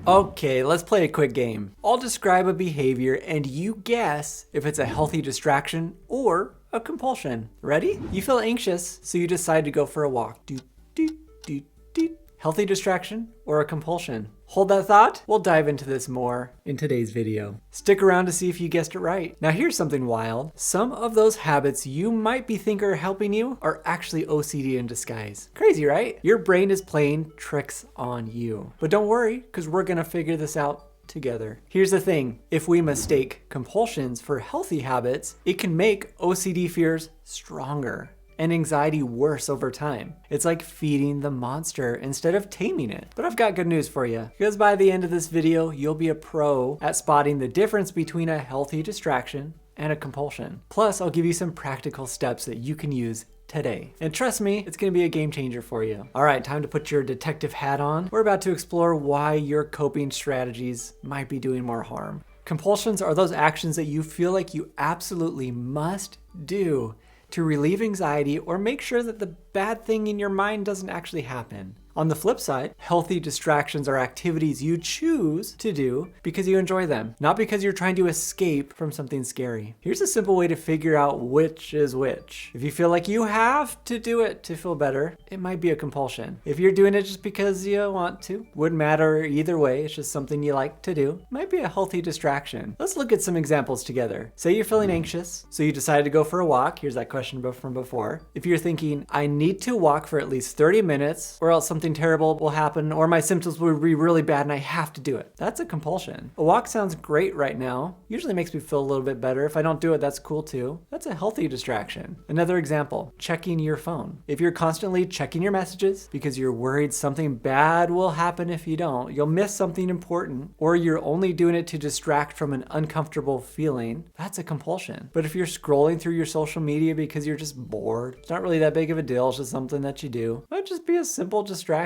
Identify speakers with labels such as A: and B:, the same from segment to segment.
A: Okay, let's play a quick game. I'll describe a behavior and you guess if it's a healthy distraction or a compulsion. Ready? You feel anxious, so you decide to go for a walk. Doot, doot, doot, doot. Healthy distraction or a compulsion? Hold that thought. We'll dive into this more in today's video. Stick around to see if you guessed it right. Now here's something wild. Some of those habits you might be thinking are helping you are actually OCD in disguise. Crazy, right? Your brain is playing tricks on you. But don't worry, because we're gonna figure this out together. Here's the thing. If we mistake compulsions for healthy habits, it can make OCD fears stronger and anxiety worse over time. It's like feeding the monster instead of taming it. But I've got good news for you, because by the end of this video, you'll be a pro at spotting the difference between a healthy distraction and a compulsion. Plus, I'll give you some practical steps that you can use today. And trust me, it's gonna be a game changer for you. All right, time to put your detective hat on. We're about to explore why your coping strategies might be doing more harm. Compulsions are those actions that you feel like you absolutely must do to relieve anxiety or make sure that the bad thing in your mind doesn't actually happen. On the flip side, healthy distractions are activities you choose to do because you enjoy them, not because you're trying to escape from something scary. Here's a simple way to figure out which is which. If you feel like you have to do it to feel better, it might be a compulsion. If you're doing it just because you want to, wouldn't matter either way, it's just something you like to do, it might be a healthy distraction. Let's look at some examples together. Say you're feeling anxious, so you decided to go for a walk. Here's that question from before. If you're thinking, I need to walk for at least 30 minutes or else something terrible will happen or my symptoms will be really bad and I have to do it. That's a compulsion. A walk sounds great right now. Usually makes me feel a little bit better. If I don't do it, that's cool too. That's a healthy distraction. Another example, checking your phone. If you're constantly checking your messages because you're worried something bad will happen if you don't, you'll miss something important, or you're only doing it to distract from an uncomfortable feeling, that's a compulsion. But if you're scrolling through your social media because you're just bored, it's not really that big of a deal, it's just something that you do, it might just be a simple distraction.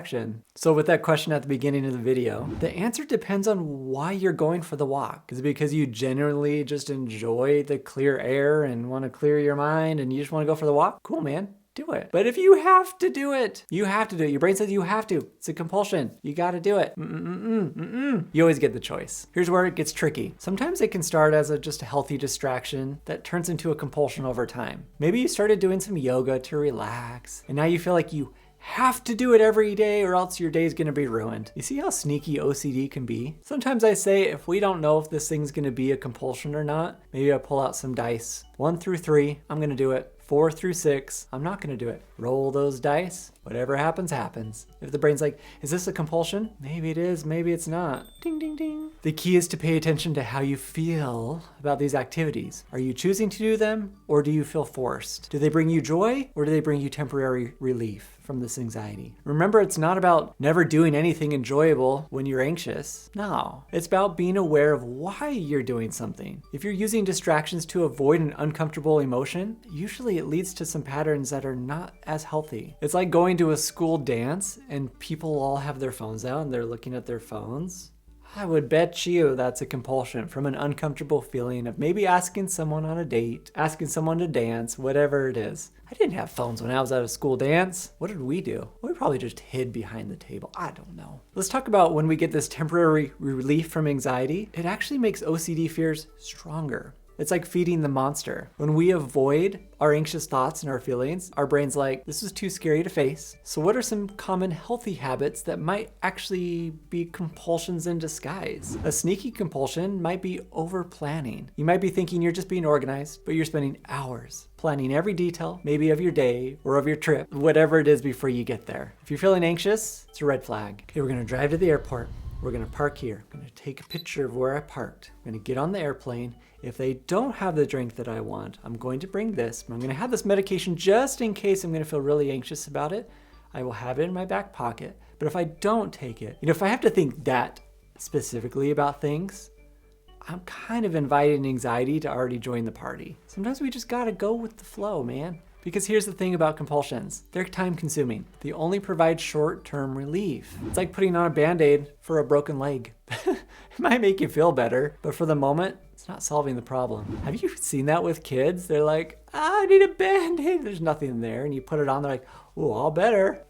A: So with that question at the beginning of the video, the answer depends on why you're going for the walk. Is it because you genuinely just enjoy the clear air and want to clear your mind and you just want to go for the walk? Cool, man. Do it. But if you have to do it, you have to do it. Your brain says you have to. It's a compulsion. You got to do it. You always get the choice. Here's where it gets tricky. Sometimes it can start as just a healthy distraction that turns into a compulsion over time. Maybe you started doing some yoga to relax, and now you feel like you have to do it every day or else your day's gonna be ruined. You see how sneaky OCD can be? Sometimes I say if we don't know if this thing's gonna be a compulsion or not, maybe I pull out some dice. 1 through 3, I'm gonna do it. 4 through 6, I'm not gonna do it. Roll those dice. Whatever happens, happens. If the brain's like, is this a compulsion? Maybe it is, maybe it's not. Ding, ding, ding. The key is to pay attention to how you feel about these activities. Are you choosing to do them or do you feel forced? Do they bring you joy or do they bring you temporary relief from this anxiety? Remember, it's not about never doing anything enjoyable when you're anxious. No, it's about being aware of why you're doing something. If you're using distractions to avoid an uncomfortable emotion, usually it leads to some patterns that are not as healthy. It's like going to a school dance and people all have their phones out and they're looking at their phones. I would bet you that's a compulsion from an uncomfortable feeling of maybe asking someone on a date, asking someone to dance, whatever it is. I didn't have phones when I was at a school dance. What did we do? We probably just hid behind the table. I don't know. Let's talk about when we get this temporary relief from anxiety. It actually makes OCD fears stronger. It's like feeding the monster. When we avoid our anxious thoughts and our feelings, our brain's like, this is too scary to face. So what are some common healthy habits that might actually be compulsions in disguise? A sneaky compulsion might be over planning. You might be thinking you're just being organized, but you're spending hours planning every detail, maybe of your day or of your trip, whatever it is before you get there. If you're feeling anxious, it's a red flag. Okay, we're gonna drive to the airport. We're gonna park here. I'm gonna take a picture of where I parked. I'm gonna get on the airplane. If they don't have the drink that I want, I'm going to bring this. I'm gonna have this medication just in case I'm gonna feel really anxious about it. I will have it in my back pocket. But if I don't take it, if I have to think that specifically about things, I'm kind of inviting anxiety to already join the party. Sometimes we just gotta go with the flow, man. Because here's the thing about compulsions. They're time consuming. They only provide short-term relief. It's like putting on a Band-Aid for a broken leg. It might make you feel better, but for the moment, it's not solving the problem. Have you seen that with kids? They're like, I need a Band-Aid. There's nothing there. And you put it on, they're like, oh, all better.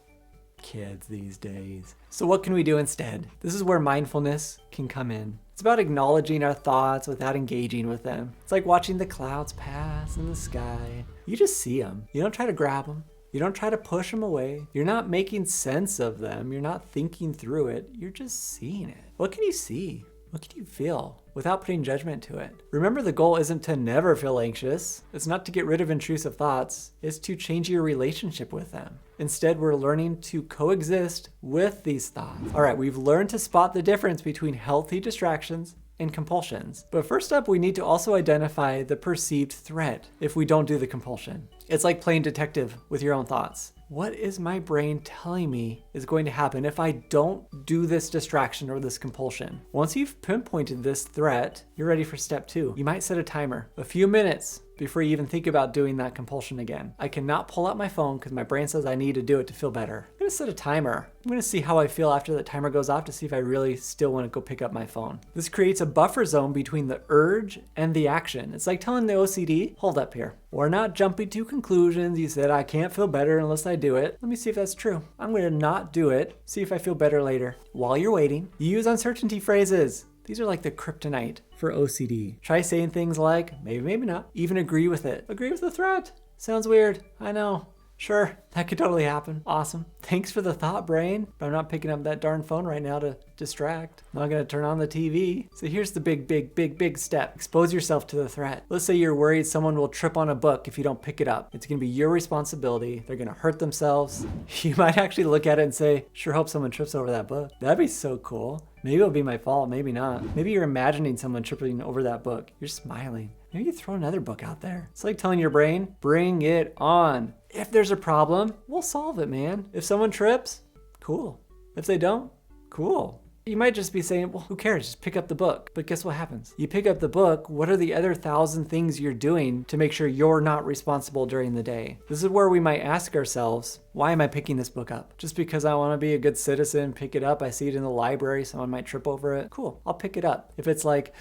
A: Kids these days. So what can we do instead? This is where mindfulness can come in. It's about acknowledging our thoughts without engaging with them. It's like watching the clouds pass in the sky. You just see them. You don't try to grab them. You don't try to push them away. You're not making sense of them. You're not thinking through it. You're just seeing it. What can you see? What can you feel without putting judgment to it? Remember, the goal isn't to never feel anxious. It's not to get rid of intrusive thoughts. It's to change your relationship with them. Instead, we're learning to coexist with these thoughts. All right, we've learned to spot the difference between healthy distractions and compulsions. But first up, we need to also identify the perceived threat if we don't do the compulsion. It's like playing detective with your own thoughts. What is my brain telling me is going to happen if I don't do this distraction or this compulsion? Once you've pinpointed this threat, you're ready for step 2. You might set a timer, a few minutes before you even think about doing that compulsion again. I cannot pull out my phone because my brain says I need to do it to feel better. I'm gonna set a timer. I'm gonna see how I feel after the timer goes off to see if I really still wanna go pick up my phone. This creates a buffer zone between the urge and the action. It's like telling the OCD, hold up here. We're not jumping to conclusions. You said I can't feel better unless I do it. Let me see if that's true. I'm gonna not do it, see if I feel better later. While you're waiting, you use uncertainty phrases. These are like the kryptonite for OCD. Try saying things like, maybe, maybe not. Even agree with it. Agree with the threat. Sounds weird. I know. Sure, that could totally happen. Awesome. Thanks for the thought, brain. But I'm not picking up that darn phone right now to distract. I'm not gonna turn on the TV. So here's the big step. Expose yourself to the threat. Let's say you're worried someone will trip on a book if you don't pick it up. It's gonna be your responsibility. They're gonna hurt themselves. You might actually look at it and say, sure hope someone trips over that book. That'd be so cool. Maybe it'll be my fault, maybe not. Maybe you're imagining someone tripping over that book. You're smiling. Maybe you throw another book out there. It's like telling your brain, bring it on. If there's a problem, we'll solve it, man. If someone trips, cool. If they don't, cool. You might just be saying, well, who cares? Just pick up the book. But guess what happens? You pick up the book, what are the other 1,000 things you're doing to make sure you're not responsible during the day? This is where we might ask ourselves, why am I picking this book up? Just because I want to be a good citizen, pick it up. I see it in the library, someone might trip over it. Cool, I'll pick it up. If it's like,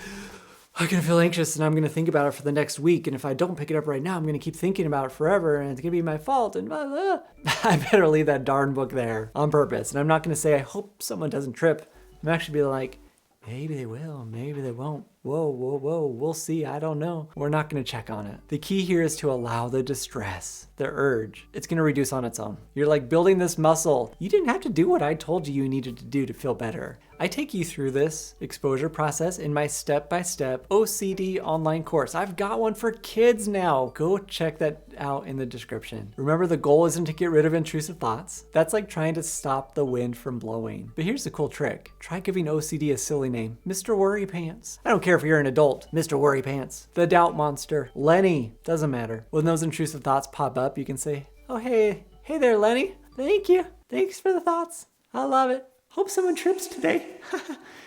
A: I'm gonna feel anxious and I'm gonna think about it for the next week, and if I don't pick it up right now, I'm gonna keep thinking about it forever and it's gonna be my fault and blah, blah. I better leave that darn book there on purpose. And I'm not gonna say, I hope someone doesn't trip. I'm actually be like, maybe they will, maybe they won't. Whoa, we'll see, I don't know. We're not gonna check on it. The key here is to allow the distress, the urge. It's gonna reduce on its own. You're like building this muscle. You didn't have to do what I told you needed to do to feel better. I take you through this exposure process in my step-by-step OCD online course. I've got one for kids now. Go check that out in the description. Remember, the goal isn't to get rid of intrusive thoughts. That's like trying to stop the wind from blowing. But here's the cool trick. Try giving OCD a silly name. Mr. Worry Pants. I don't care if you're an adult. Mr. Worry Pants. The Doubt Monster. Lenny. Doesn't matter. When those intrusive thoughts pop up, you can say, oh, hey there, Lenny. Thank you. Thanks for the thoughts. I love it. Hope someone trips today.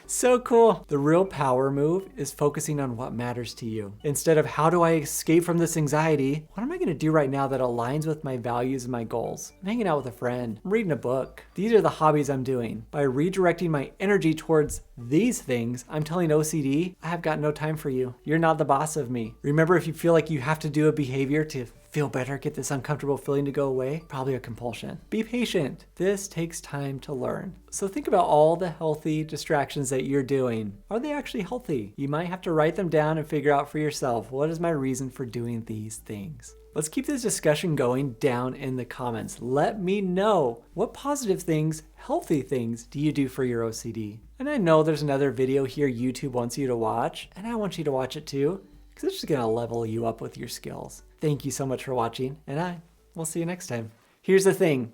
A: So cool. The real power move is focusing on what matters to you. Instead of how do I escape from this anxiety, what am I gonna do right now that aligns with my values and my goals? I'm hanging out with a friend. I'm reading a book. These are the hobbies I'm doing. By redirecting my energy towards these things, I'm telling OCD, I have got no time for you. You're not the boss of me. Remember, if you feel like you have to do a behavior to feel better, get this uncomfortable feeling to go away, probably a compulsion. Be patient. This takes time to learn. So think about all the healthy distractions that you're doing. Are they actually healthy? You might have to write them down and figure out for yourself, what is my reason for doing these things? Let's keep this discussion going down in the comments. Let me know, what positive things, healthy things do you do for your OCD? And I know there's another video here YouTube wants you to watch, and I want you to watch it too, because it's just gonna level you up with your skills. Thank you so much for watching, and I will see you next time. Here's the thing.